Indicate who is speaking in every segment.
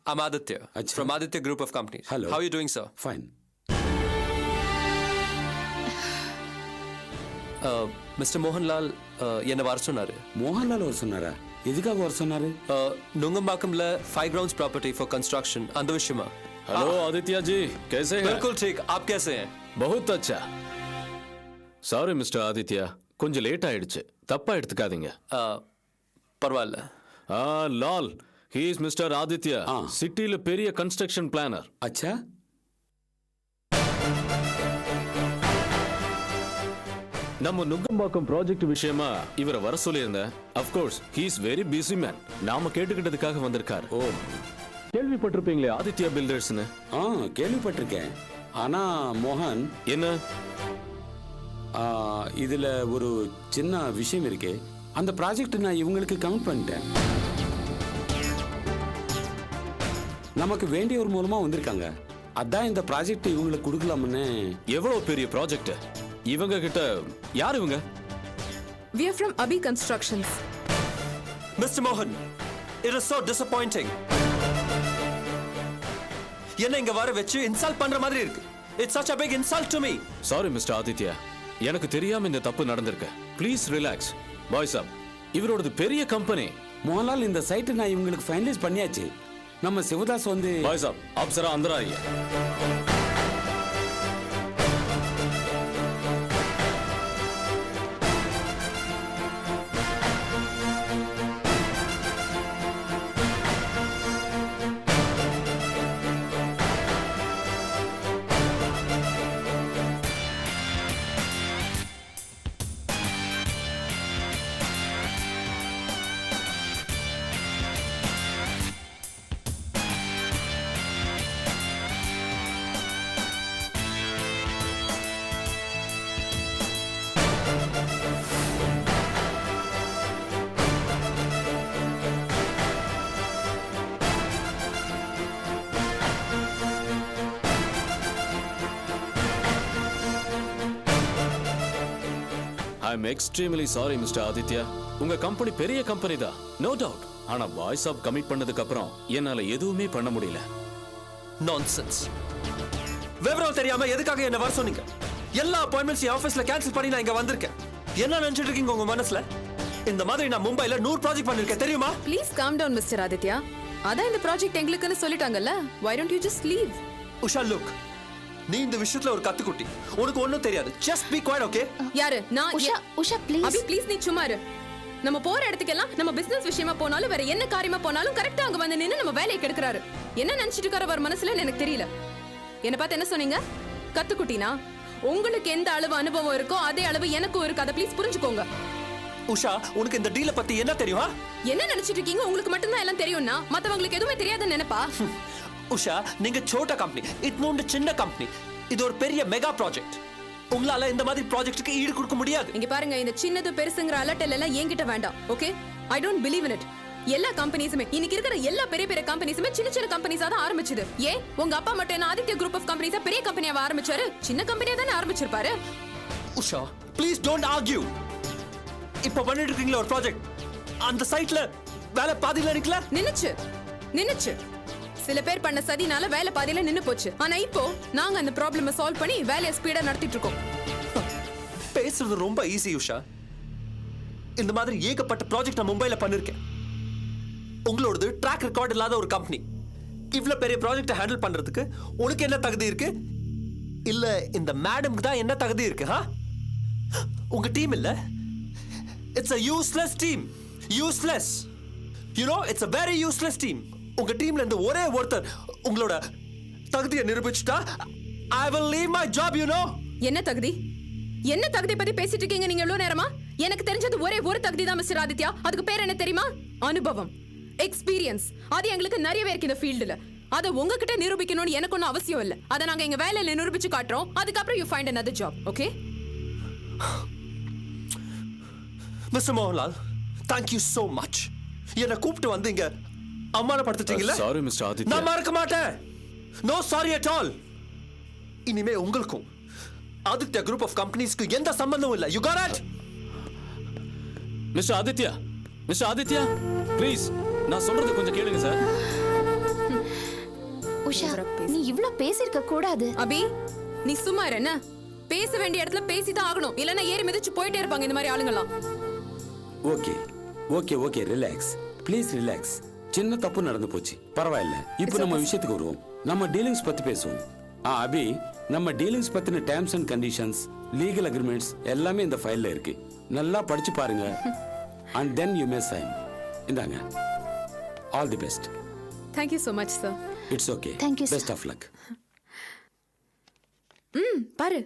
Speaker 1: I'm Aditya
Speaker 2: Achha.
Speaker 1: from Aditya Group of Companies.
Speaker 2: Hello.
Speaker 1: How are you doing, sir?
Speaker 2: Fine.
Speaker 1: Mr. Mohanlal என்ன வர சொன்னாரு.
Speaker 2: மோகன்லால் வர சொன்னாரா? எதுக்காக வர சொன்னாரு?
Speaker 1: நுங்கம்பாக்கம்ல 5 grounds property for construction அந்த விஷயமா.
Speaker 3: हेलो आदित्य जी, कैसे हैं?
Speaker 1: बिल्कुल ठीक. आप कैसे हैं?
Speaker 3: बहुत अच्छा. சாரி மிஸ்டர் ஆதித்யா, கொஞ்சம் லேட் ஆயிடுச்சு, தப்பா எடுத்துக்காதீங்க.
Speaker 1: பரவாயில்ல.
Speaker 3: Lal, he is mister Aditya, சிட்டில பெரிய கன்ஸ்ட்ரக்ஷன் பிளானர்.
Speaker 2: அச்சா,
Speaker 3: நம்ம நுங்கம்பாக்கம் ப்ராஜெக்ட் விஷயமா இவரை வர சொல்லியிருந்தேன். of course he is very busy man. நாம கேட்டுக்கிட்டதுக்காக வந்திருக்காரு.
Speaker 2: ஓ,
Speaker 3: கேள்விப்பட்டிருப்பீங்களே ஆதித்யா பில்டர்ஸ்னு.
Speaker 2: கேள்விப்பட்டிருக்கேன். ஆனா மோகன்,
Speaker 3: என்ன
Speaker 2: இதுல ஒரு சின்ன விஷயம் இருக்கு. அந்த ப்ராஜெக்ட் நான் இவங்களுக்கு கவுண்ட் பண்ணிட்டேன். நமக்கு வேண்டியவர் மூலமா வந்திருக்காங்க. அதான் இந்த ப்ராஜெக்ட் இவங்களுக்கு கொடுக்கலாம்னு.
Speaker 3: எவ்வளவு பெரிய ப்ராஜெக்ட் இவங்க கிட்ட. யார் இவங்க?
Speaker 4: We are from Abhi Constructions.
Speaker 1: Mr. Mohan, it is so disappointing. என்ன இங்க வர வச்சு இன்சல்ட் பண்ற மாதிரி இருக்கு. It's such a big insult to me.
Speaker 3: Sorry mister Aditya, எனக்கு தெரியாம இந்த தப்பு நடந்திருக்கு. Please relax. பாய்ஸ் அப், இவரோடது பெரிய கம்பெனி.
Speaker 2: மோகன்லால், இந்த சைட்டை நான் இவங்களுக்கு ஃபைனலைஸ் பண்ணியாச்சு. நம்ம சிவதாஸ் வந்து
Speaker 3: பாய்ஸ் அப், आप जरा अंदर आइए. I'm extremely sorry mister Aditya. உங்க கம்பெனி பெரிய கம்பெனி தான், நோ டவுட். ஆனா பாய்ஸ் ஆப் கமிட் பண்ணதுக்கு அப்புறம் என்னால எதுவுமே பண்ண முடியல.
Speaker 1: நான்சென்ஸ். விவரம் தெரியாம எதுக்காக என்ன வர சொன்னீங்க? எல்லா அப்பாயின்ட்மெண்ட்ஸ் ஆபீஸ்ல கேன்சல் பண்ணி நான் இங்க வந்திருக்கேன். என்ன நினைச்சிட்டு இருக்கீங்க உங்க மனசுல? இந்த மாதிரி நான் மும்பைல 100 ப்ராஜெக்ட் பண்ணிருக்கேன், தெரியுமா?
Speaker 4: Please calm down Mr. Aditya. அதான் இந்த ப்ராஜெக்ட் எங்களுக்குன்னு சொல்லிட்டாங்கல்ல. Why don't you just leave?
Speaker 1: Usha, look, நீ இந்த விஷயத்துல ஒரு கத்துக்குட்டி. உனக்கு ஒண்ணும் தெரியாது. Just be quiet, okay?
Speaker 4: யாரு? நான்
Speaker 5: உஷா ப்ளீஸ்.
Speaker 4: அபி ப்ளீஸ் நீ சும்மா இரு. நம்ம போற இடத்துக்கெல்லாம் நம்ம பிசினஸ் விஷயமா போனாலும் வேற என்ன காரியமா போனாலும் கரெக்ட்டா அங்க வந்து நின்னு நம்ம வேலையை கெடுக்கறாரு. என்ன நினைச்சிட்டு இருக்காரு அவர் மனசுல எனக்கு தெரியல. என்ன பார்த்து என்ன சொன்னீங்க? கத்துக்குட்டினா? உங்களுக்கு எந்த அளவு அனுபவம் இருக்கோ அதே அளவு எனக்கும் இருக்கு. அத ப்ளீஸ் புரிஞ்சுக்கோங்க.
Speaker 1: உஷா, உனக்கு இந்த டீல பத்தி என்ன தெரியும்?
Speaker 4: என்ன நினைச்சிட்டு இருக்கீங்க? உங்களுக்கு மட்டும் தான் எல்லாம் தெரியும்னா மத்தவங்களுக்கு எதுவுமே தெரியாதுன்னு நினைப்பா?
Speaker 1: உஷா, நீங்க சோட்ட கம்பெனி, இட்னோண்டு சின்ன கம்பெனி. இது ஒரு பெரிய மெகா ப்ராஜெக்ட். உங்களால இந்த மாதிரி ப்ராஜெக்ட்டுக்கு ஈடு கொடுக்க முடியாது.
Speaker 4: இங்க பாருங்க, இந்த சின்னது பெருசுங்கற அலட்டல் எல்லாம் என்கிட்ட வேண்டாம், okay? I don't believe in it. எல்லா கம்பெனிஸுமே இன்னைக்கு இருக்கிற எல்லா பெரிய பெரிய கம்பெனிஸுமே சின்ன சின்ன கம்பெனிஸா தான் ஆரம்பிச்சது. ஏன் உங்க அப்பா மட்டும் என்ன ஆதித்ய குரூப் ஆஃப் கம்பெனிஸா பெரிய கம்பெனியாவா ஆரம்பிச்சாரு? சின்ன கம்பெனியா தானே ஆரம்பிச்சிருப்பாரு.
Speaker 1: Usha, please don't argue. இப்போ பண்ணிட்டு இருக்கீங்களா ஒரு ப்ராஜெக்ட், அந்த சைட்ல வேலை பாதியில நிக்கல?
Speaker 4: நின்னுச்சு. சில பேர் பண்ண சதினால வேலை பாதியில நின்னு போச்சு. ஆனா இப்போ நாங்க அந்த ப்ராப்ளமை சால்வ் பண்ணி வேலையை ஸ்பீடா நடத்திட்டு இருக்கோம்.
Speaker 1: பேசுறது ரொம்ப ஈஸி உஷா. இந்த மாதிரி ஏகப்பட்ட ப்ராஜெக்ட் நான் மும்பைல பண்ணிருக்கேன். உங்களோடது ட்ராக் ரெக்கார்ட் இல்லாத ஒரு கம்பெனி. இவ்வளவு பெரிய ப்ராஜெக்ட் ஹேண்டில் பண்றதுக்கு உனக்கு என்ன தகுதி இருக்கு? இல்ல இந்த மேடம்க்கு தான் என்ன தகுதி இருக்கு? உங்க டீம் இல்ல? It's a useless team. Useless. You know, it's a very useless team. உங்க டீம்ல இருந்து ஒரே ஒருத்தர் உங்களோட தகுதியை நிரூபிச்சுட்டா I will leave my job, you know.
Speaker 4: என்ன தகுதி பத்தி பேசிட்டு இருக்கீங்க நீங்க எவ்வளவு நேரமா? எனக்கு தெரிஞ்சது ஒரே ஒரு தகுதி தான் மிஸ்டர் ஆதித்யா. அதுக்கு பேர் என்ன தெரியுமா? அனுபவம், எக்ஸ்பீரியன்ஸ். அது எங்களுக்கு நிறையவே இருக்கு இந்த ஃபீல்டுல. அத உங்ககிட்ட நிரூபிக்கணும்னு எனக்கு ஒன்றும் அவசியம் இல்ல. அத நாங்க எங்க வேலையில நிரூபிச்சு காட்டுறோம். அதுக்கப்புறம் you find another job, okay?
Speaker 1: Mr. Mohanlal, thank you so much. என்ன கூப்பிட்டு வந்து இங்க அவமானப்படுத்திட்டீங்கல்ல?
Speaker 3: Sorry mister Aditya.
Speaker 1: நான் மறக்க மாட்டேன். No sorry at all. இனிமே உங்களுக்கும் ஆதித்யா குரூப் ஆஃப் கம்பெனிஸ்க்கு எந்த சம்பந்தமும் இல்ல. You got it?
Speaker 3: Mister Aditya, please நான் சொல்றது கொஞ்சம் கேளுங்க சார்.
Speaker 5: உஷா நீ இவ்ளோ பேசிருக்க கூடாது.
Speaker 4: அபி நீ சும்மா இரு என்ன? பேச வேண்டிய இடத்துல பேசிதான் ஆகணும், இல்லன்னா ஏறி மிதிச்சு போயிட்டே இருப்பாங்க இந்த மாதிரி ஆளுங்கலாம்.
Speaker 2: Okay okay okay relax please relax. சின்ன தப்பு நடந்து போச்சு, பரவாயில்ல. இப்போ நம்ம விஷயத்துக்கு வருவோம். நம்ம டீலிங்ஸ் பத்தி பேசுவோம். அபி, நம்ம டீலிங்ஸ் பத்தின terms and conditions, legal agreements எல்லாமே இந்த ஃபைல்ல இருக்கு. நல்லா படிச்சு பாருங்க. And then you may sign. இந்தாங்க. All the best.
Speaker 4: Thank you so much sir.
Speaker 2: It's okay.
Speaker 5: Thank you, sir.
Speaker 2: Best of luck.
Speaker 4: பாரு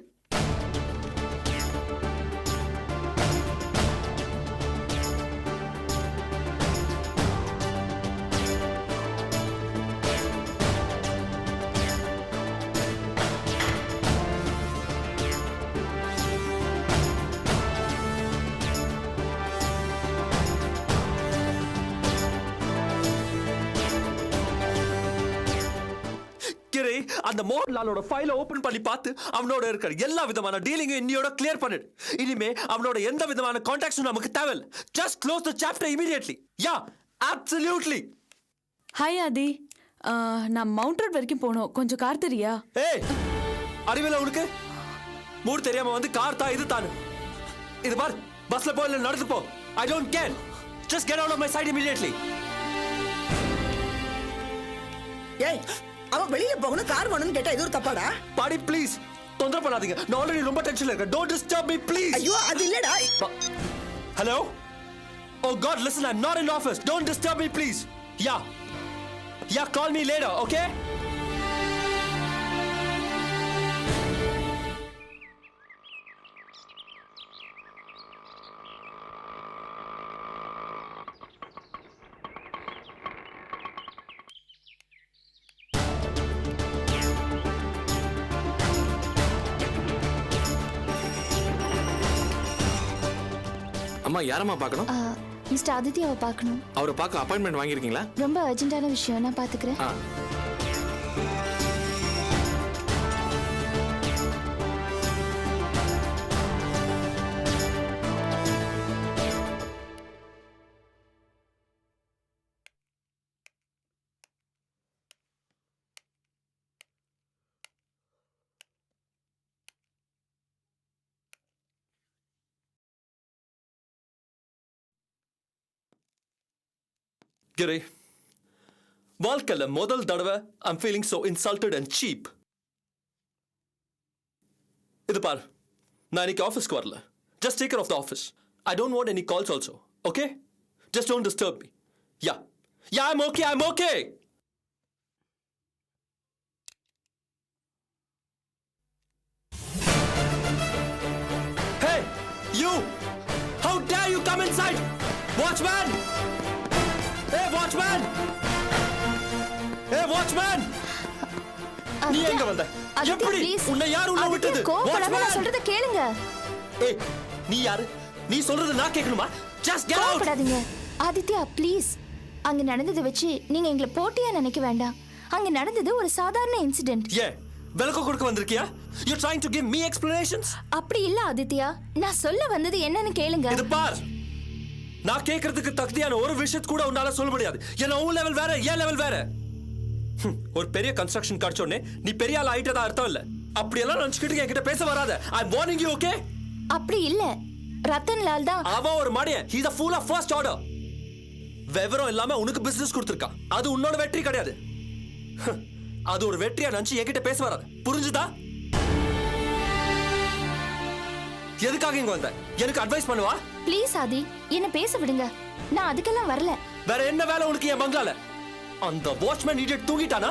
Speaker 1: கிரி, அந்த மோகன்லாலோட ஃபைலை ஓபன் பண்ணி பார்த்து அவனோட இருக்கிற எல்லா விதமான டீலிங்கும் இன்னியோட கிளியர் பண்ணிடு. இனிமே அவனோட எந்த விதமான கான்டாக்ட்ஸும் நமக்கு தேவையில்ல. Just close the chapter immediately. Yeah, absolutely.
Speaker 6: Hi Aadhi, நான் மவுண்ட் ரோட் வரைக்கும் போகணும். கொஞ்சம் கார் தெரியா?
Speaker 1: ஏய், அறிவில உனக்கு மூடு தெரியாம வந்து கார் தான் இது தானு. இது பார், பஸ்ல போ இல்ல நடந்து போ. I don't care. Just get out of my sight immediately.
Speaker 7: ஏய், அவன் வெளியில போகணும் கார் வேணும்னு கேட்டா இது ஒரு தப்பாடா?
Speaker 1: பாடி ப்ளீஸ் தொந்தரவு பண்ணாதீங்க. நான் ஆல்ரெடி ரொம்ப டென்ஷன்ல இருக்கேன். Don't disturb me please.
Speaker 7: ஐயோ அது இல்லடா.
Speaker 1: Hello. Oh God, listen, I'm not in office. Don't disturb me please. Yeah. Yeah, call me later, okay?
Speaker 8: அம்மா யாரம்மா பார்க்கணும்?
Speaker 5: மிஸ்டர் ஆதித்யாவை பார்க்கணும்.
Speaker 8: அவரை பார்க்க அப்பாயின்மெண்ட் வாங்கியிருக்கீங்களா?
Speaker 5: ரொம்ப அர்ஜென்ட்டான விஷயம், நான் பார்த்துக்கிறேன்.
Speaker 1: Giri, வாழ்க்கையில முதல் தடவை I'm feeling so insulted and cheap. இது பார், நான் இன்னைக்கு ஆஃபீஸ்க்கு வரல. Just take care of the office. I don't want any calls also, okay? Just don't disturb me. Yeah. Yeah, I'm okay, I'm okay. Hey, you! How dare you come inside? Watchman! Hey, watchman! Hey, watchman! நீ எங்க வந்த? எப்படி உன்னை யார் உள்ள விட்டது?
Speaker 5: கோபப்படாம நான் சொல்றத கேளுங்க.
Speaker 1: ஏய், நீ யாரு? நீ சொல்றது நான் கேட்கணுமா? Just get out!
Speaker 5: கோபப்படாதீங்க. ஆதித்யா ப்ளீஸ். அங்க நடந்ததை வச்சு நீங்க எங்களை போட்டியா நினைக்க வேண்டாம். அங்க நடந்தது ஒரு சாதாரண இன்சிடென்ட்.
Speaker 1: ஏ, விளக்கம் கொடுக்க வந்திருக்கியா? You're trying to give me explanations?
Speaker 5: அப்படி இல்ல ஆதித்யா. நான் சொல்ல வந்தது என்னன்னு கேளுங்க.
Speaker 1: இது பார். நான் கேக்குறதுக்கு தகுதியான ஒரு விஷயத்தை கூட உன்னால சொல்ல முடியாது. என்ன உன் லெவல் வேற, என் லெவல் வேற. ஒரு பெரிய கன்ஸ்ட்ரக்ஷன் காட்சோனே நீ பெரிய ஆள் ஆயிட்டதா அர்த்தம் இல்ல. அப்படி எல்லாம் நினைச்சுக்கிட்டு என்கிட்ட பேச வராத. I'm warning you, okay?
Speaker 5: அப்படி இல்ல. ரத்தன் லால் தான்
Speaker 1: அவ ஒரு மடியன். He's a fool of first order. விவரம் இல்லாம உனக்கு பிசினஸ் கொடுத்திருக்கா. அது உன்னோட வெற்றி கிடையாது. அது ஒரு வெற்றியா நினைச்சு என்கிட்ட பேச வராத. புரிஞ்சுதா? எதுக்காக இங்க வந்த? எனக்கு அட்வைஸ் பண்ணுவா?
Speaker 5: ப்ளீஸ் ஆதி, என்ன பேச விடுங்க. நான் அதுக்கெல்லாம் வரல.
Speaker 1: வேற என்ன வேலை உனக்கு என் பங்களால? அந்த வாட்ச்மேன் இடியட் தூங்கிட்டானா?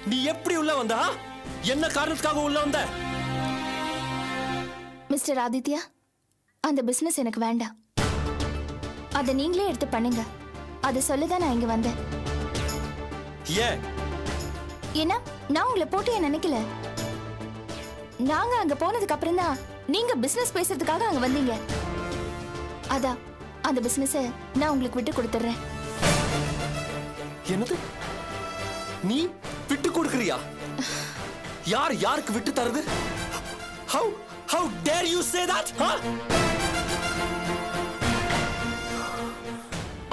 Speaker 1: நீ எப்படி உள்ள வந்த? என்ன காரணத்துக்காக உள்ள வந்த?
Speaker 5: மிஸ்டர் ஆதித்யா, அந்த பிசினஸ் எனக்கு வேண்டாம். அதை நீங்களே எடுத்து பண்ணுங்க. அதை சொல்லதான் நான் இங்க வந்தேன்.
Speaker 1: ஏன்?
Speaker 5: ஏன்னா நான் உங்களை போட்டியா நினைக்கல. நாங்க அங்க போனதுக்கு அப்புறம் தான் நீங்க பிசினஸ் பேசுறதுக்காக அங்க வந்தீங்க. அதான் அந்த பிசினஸ நான் உங்களுக்கு விட்டு கொடுத்துறேன்.
Speaker 1: என்னது? நீ விட்டு கொடுக்கறியா? யார் யாருக்கு விட்டு தருது? How dare you say that? Huh?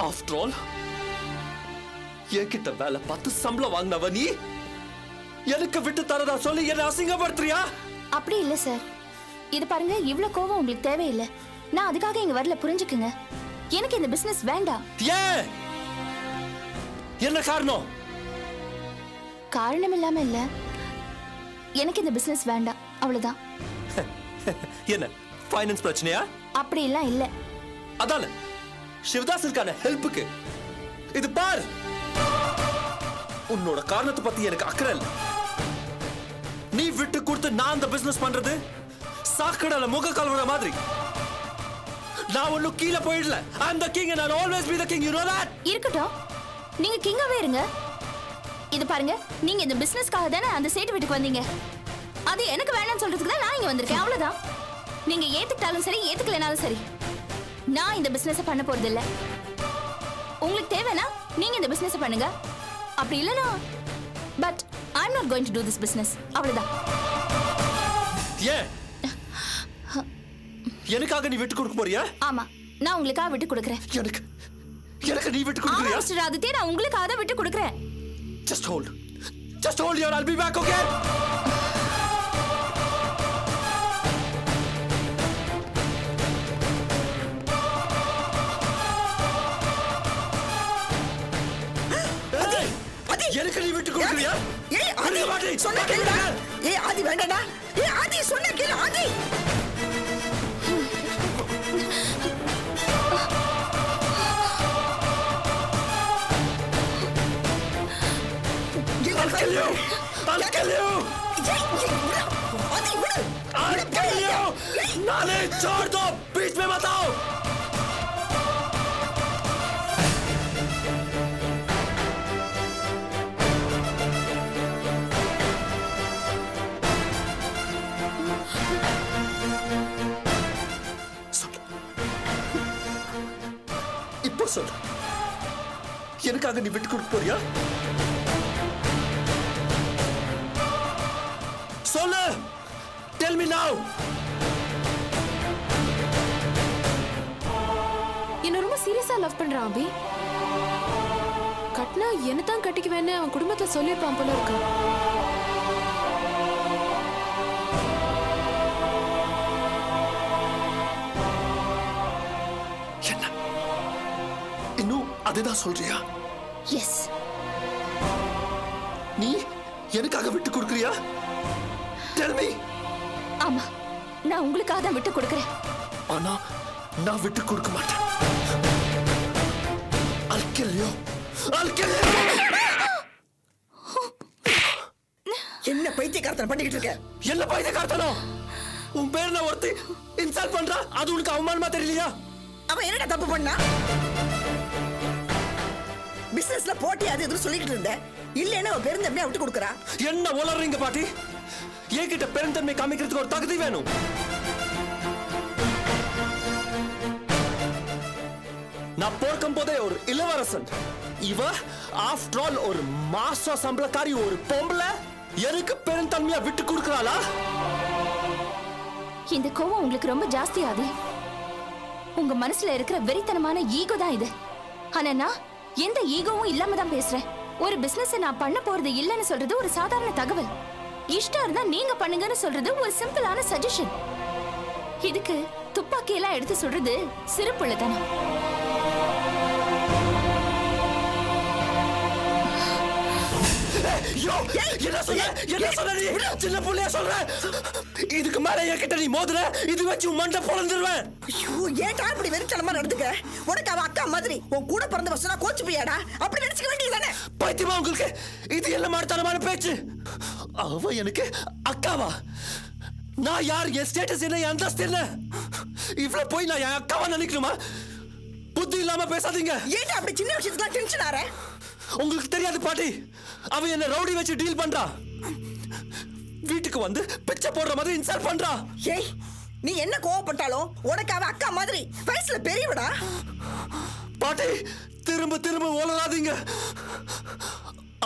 Speaker 1: After all, என்கிட்ட வேலை பார்த்து சம்பளம் வாங்கினவ நீ எனக்கு விட்டு தரதா சொல்லி என்ன அசிங்கப்படுத்துறியா?
Speaker 5: அப்படி இல்ல சார். இது பாருங்க, இவ்ளோ கோவம் உங்களுக்கு தேவையில்லை. நான் அதுக்காக இங்க வரல, புரிஞ்சுக்குங்க. எனக்கு இந்த பிசினஸ் வேண்டாம்.
Speaker 1: ஏன்? என்ன காரணம்?
Speaker 5: காரணம் இல்லாம இல்ல, எனக்கு இந்த பிசினஸ் வேண்டாம், அவ்வளவுதான்.
Speaker 1: என்ன ஃபைனான்ஸ் பிரச்சனையா?
Speaker 5: அப்படி எல்லாம் இல்ல.
Speaker 1: அதான சிவதாஸுக்கான ஹெல்ப்புக்கு இது பார். உன்னோட காரணத்தை பத்தி எனக்கு அக்கறை இல்ல. நீ விட்டு கொடுத்து நான் அந்த பிசினஸ் பண்றது சாக்கடையில முக கலவர மாதிரி. நான் ஒன்னும் கீழே போயிடல. I am the king and I'll always be the king, you know that?
Speaker 5: இருக்கட்டும், நீங்க கிங்காவே இருங்க. இது பாருங்க, நீங்க இந்த பிசினஸ்க்காக தானே அந்த சேட்டு வீட்டுக்கு வந்தீங்க. அது எனக்கு வேணாம்னு சொல்றதுக்கு தான் நான் இங்க வந்திருக்கேன், அவ்வளவுதான். நீங்க ஏத்துக்கிட்டாலும் சரி, ஏத்துக்கலனாலும் சரி, நான் இந்த பிசினஸ் பண்ண போறது இல்ல. உங்களுக்கு தேவைனா நீங்க இந்த பிசினஸ் பண்ணுங்க, அப்படி இல்லனா but I am not going to do this business, அவ்வளவுதான்.
Speaker 1: ஏன்? எனக்காக நீ விட்டு கொடுக்க போறியா?
Speaker 5: ஆமா, நான் உங்களுக்காக விட்டு கொடுக்கறேன்.
Speaker 1: எனக்கு நீ விட்டு
Speaker 5: ஆமா
Speaker 1: கொடுக்கறியா?
Speaker 5: மிஸ்டர் ஆதித்யா, நான் உங்களுக்காக தான் விட்டு கொடுக்கறேன்.
Speaker 1: Just hold here, I'll be back, okay? எனக்கு நீ விட்டு கொடுக்கறியா?
Speaker 7: ஏய் ஆதி, சொன்ன கேளுடா. ஏய் ஆதி, வேண்டாடா. ஏய் ஆதி, சொன்ன கேளு ஆதி.
Speaker 1: I'll kill you! I'll kill you!
Speaker 7: ஆதி, விடு.
Speaker 1: I'll kill you! नाले छोड़ दो, बीच में मत आओ! இப்போ சொல்லு, எனக்காக நீ விட்டு கொடுக்க போறியா? சொல்லு, tell me now.
Speaker 4: என்ன ரொம்ப சீரியஸா லவ் பண்றான் அபி. கட்னா என்ன தான் கட்டிக்குவேன்னு அவன் குடும்பத்துல சொல்லிருப்பான் போல இருக்கு.
Speaker 1: என்ன இன்னும் அதுதான் சொல்றியா?
Speaker 5: எஸ்.
Speaker 1: நீ எனக்காக விட்டு கொடுக்கறியா? Tell me.
Speaker 5: ஆமா, நான் உங்களுக்காக தான் விட்டு கொடுக்கறேன்.
Speaker 1: ஆனா நான் விட்டு கொடுக்க மாட்டேன். I'll kill you. I'll kill you.
Speaker 7: என்ன பைத்தியக்காரத்தனம் பண்ணிக்கிட்டு இருக்க?
Speaker 1: என்ன பைத்தியக்காரத்தனம்? உன் பேர்ல ஒருத்தி இன்சல்ட் பண்றா, அது உனக்கு அவமானமா தெரியலையா?
Speaker 7: அவன் என்னடா தப்பு பண்ணா? பிசினஸ்ல போட்டி அது எதுவும் சொல்லிக்கிட்டு இருந்த. இல்லைன்னா அவன் பெருந்தன்மையா விட்டு கொடுக்கறா.
Speaker 1: என்ன உளறீங்க பாட்டி? என்கிட்ட பெருந்தன்மை காமிக்கிறதுக்கு ஒரு தகுதி வேணும். நான் போர்க்கும் போதே ஒரு இளவரசன். இவ ஆஃப்டர் ஆல் ஒரு மாச சம்பளக்காரி, ஒரு பொம்பளை எனக்கு பெருந்தன்மையா விட்டு கொடுக்கறாளா?
Speaker 5: இந்த கோவம் உங்களுக்கு ரொம்ப ஜாஸ்தி ஆதி. உங்க மனசுல இருக்கிற வெறித்தனமான ஈகோ தான் இது. ஆனா நான் எந்த ஈகோவும் இல்லாம தான் பேசுறேன். ஒரு பிசினஸ் நான் பண்ண போறது இல்லைன்னு சொல்றது ஒரு சாதாரண தகவல். இஷ்டம் இருந்தா நீங்க பண்ணுங்கன்னு சொல்றது ஒரு சிம்பிளான சஜஷன். இதுக்கு துப்பாக்கி எல்லாம் எடுத்து சொல்றது சிறுபுள்ளதானா?
Speaker 1: என்ன சொல்ற நீ? சின்ன புள்ளைய சொல்ற? இதுக்கு மேல என்கிட்ட நீ மோதுற, இது வச்சு மண்டை பொளந்துருவேன்.
Speaker 7: ஐயோ, ஏன்டா இப்படி வெறித்தனமா நடந்துக்க? உனக்கு அவ அக்கா மாதிரி. உன் கூட பிறந்த வருஷம் கோச்சு போயாடா. அப்படி நினைச்சுக்க வேண்டியதானே?
Speaker 1: பைத்தியமா உங்களுக்கு? இது எல்லாம் மாடத்தனமான பேச்சு. அவ எனக்கு அக்காவா? நான் யார்? என் ஸ்டேட்டஸ் என்ன? என் அந்தஸ்து என்ன? இவ்வளவு போய் நான் என் அக்காவா நினைக்கணுமா? புத்தி இல்லாம பேசாதீங்க.
Speaker 7: ஏன்டா அப்படி சின்ன விஷயத்துக்கு டென்ஷன் ஆற?
Speaker 1: உங்களுக்கு தெரியாது பாட்டி, அவ என்ன ரவுடி வச்சு டீல் பண்றா. வீட்டுக்கு வந்து பிச்சை போடுற மாதிரி இன்சல்ட் பண்றா.
Speaker 7: ஏய், நீ என்ன கோவப்பட்டாலும் உனக்கு அவ அக்கா மாதிரி. வயசுல பெரியவடா.
Speaker 1: பாட்டி, திரும்ப திரும்ப ஓலறாதீங்க.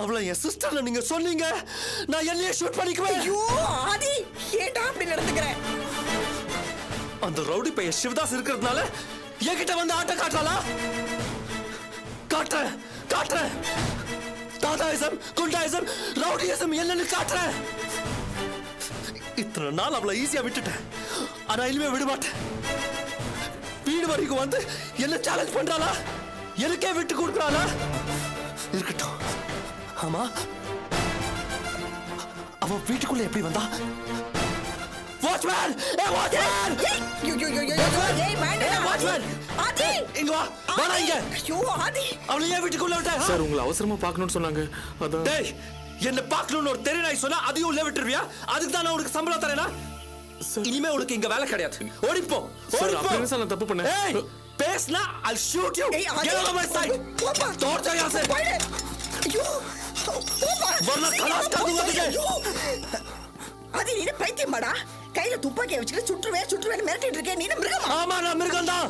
Speaker 1: அவளை என் சிஸ்டர்ல நீங்க சொன்னீங்க, நான் என்னையே ஷூட் பண்ணிக்குவேன்.
Speaker 7: ஐயோ ஆதி, ஏன்டா அப்படி நடந்துக்கிற?
Speaker 1: அந்த ரவுடி பையன் சிவதாஸ் இருக்கிறதுனால என்கிட்ட வந்து ஆட்ட காட்டுறாளா? காட்டுறேன். தாதாயிசம் குண்டாயிசம் ரவுடியிசம் என்னன்னு காட்டுறேன். இத்தனை நாள் அவளை ஈஸியா விட்டுட்டேன், ஆனா இனிமே விட மாட்டேன். வீடு வரைக்கும் வந்து என்ன சேலஞ்ச் பண்றாளா, எனக்கே விட்டு கொடுக்குறாளா? இருக்கட்டும். ஆமா, அவ வீட்டுக்குள்ள எப்படி வந்தா? வாட்ச்மேன், வாட்ச்மேன், வாட்ச்மேன், இங்க வா, வாடா இங்க. அவளை ஏன் வீட்டுக்குள்ள விட்ட?
Speaker 8: சார் உங்களை அவசரமா பார்க்கணும்னு சொன்னாங்க, அதான்.
Speaker 1: டேய், என்ன பார்க்கணும்னு ஒரு தெரிய நாய் சொன்னா அதையும் உள்ள விட்டுருவியா? அதுக்கு தான் நான் உனக்கு சம்பளம் தரேனா? இனிமே உனக்கு இங்க வேலை கிடையாது. ஓடிப்போ,
Speaker 8: சார் அப்படி சார் நான் தப்பு பண்ணேன்.
Speaker 1: ஏய், பேஸ்னா I'll shoot you. Get out of my sight. तोड़ जा यहाँ से. वरना खलास कर दूंगा तुझे.
Speaker 7: அது நீ பைத்தியமாடா? கையில துப்பாக்கியை வச்சுட்டு சுற்றுவேன் மிரட்டிட்டு இருக்கேன். நீ மிருகமா?
Speaker 1: ஆமா, நான் மிருகம்தான்.